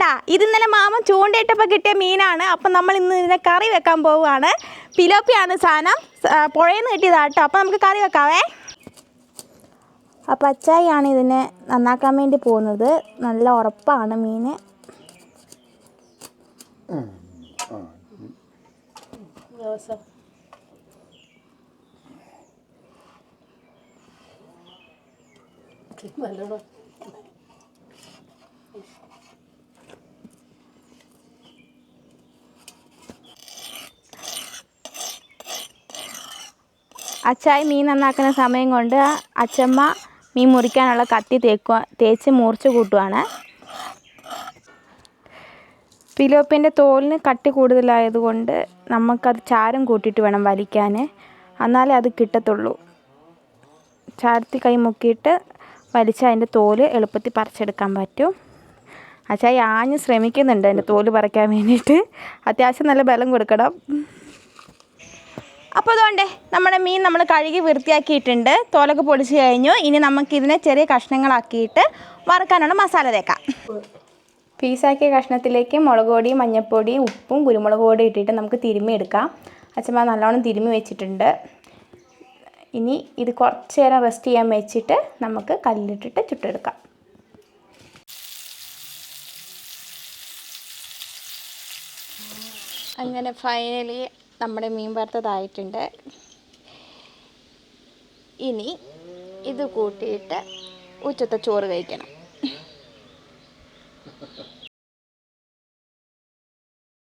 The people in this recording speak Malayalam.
കണ്ട, ഇത് ഇന്നലെ മാമൻ ചൂണ്ടയിട്ടപ്പോൾ കിട്ടിയ മീനാണ്. അപ്പം നമ്മൾ ഇന്ന് ഇതിനെ കറി വെക്കാൻ പോവുകയാണ്. പിലോപ്പിയാണ് സാധനം, പുഴയിൽ നിന്ന് കിട്ടിയതാട്ടോ. അപ്പം നമുക്ക് കറി വെക്കാവേ. അപ്പം അച്ചായിയാണ് ഇതിനെ നന്നാക്കാൻ വേണ്ടി പോകുന്നത്. നല്ല ഉറപ്പാണ് മീൻ. അച്ചായി മീൻ നന്നാക്കുന്ന സമയം കൊണ്ട് അച്ചമ്മ മീൻ മുറിക്കാനുള്ള കത്തി തേച്ച് മുറിച്ച് കൂട്ടുവാണ്. പിലോപ്പിൻ്റെ തോലിന് കട്ടി കൂടുതലായതുകൊണ്ട് നമുക്കത് ചാരം കൂട്ടിയിട്ട് വേണം വലിക്കാൻ, എന്നാലേ അത് കിട്ടത്തുള്ളൂ. ചാരത്തിൽ കൈ മുക്കിയിട്ട് വലിച്ചാൽ അതിൻ്റെ തോല് എളുപ്പത്തിൽ പറിച്ചെടുക്കാൻ പറ്റും. അച്ചായി ആഞ്ഞ് ശ്രമിക്കുന്നുണ്ട് അതിൻ്റെ തോല് പറിക്കാൻ വേണ്ടിയിട്ട്. അത്യാവശ്യം നല്ല ബലം കൊടുക്കണം. അപ്പോൾ അതുകൊണ്ട് നമ്മുടെ മീൻ നമ്മൾ കഴുകി വൃത്തിയാക്കിയിട്ടുണ്ട്. തോലൊക്കെ പൊളിച്ച് കഴിഞ്ഞു. ഇനി നമുക്കിതിനെ ചെറിയ കഷ്ണങ്ങളാക്കിയിട്ട് വറുക്കാനുള്ള മസാല തേക്കാം. പീസാക്കിയ കഷ്ണത്തിലേക്ക് മുളക് പൊടി, മഞ്ഞൾപ്പൊടി, ഉപ്പും കുരുമുളക് പൊടി ഇട്ടിട്ട് നമുക്ക് തിരുമ്മി എടുക്കാം. അച്ഛമ്മ നല്ലോണം തിരുമ്മി വെച്ചിട്ടുണ്ട്. ഇനി ഇത് കുറച്ച് നേരം റെസ്റ്റ് ചെയ്യാൻ വെച്ചിട്ട് നമുക്ക് കല്ലിട്ടിട്ട് ചുട്ടെടുക്കാം. അങ്ങനെ ഫൈനലി നമ്മുടെ മീൻ വറുത്തതായിട്ടുണ്ട്. ഇനി ഇത് കൂട്ടിയിട്ട് ഉച്ചത്തെ ചോറ് കഴിക്കണം.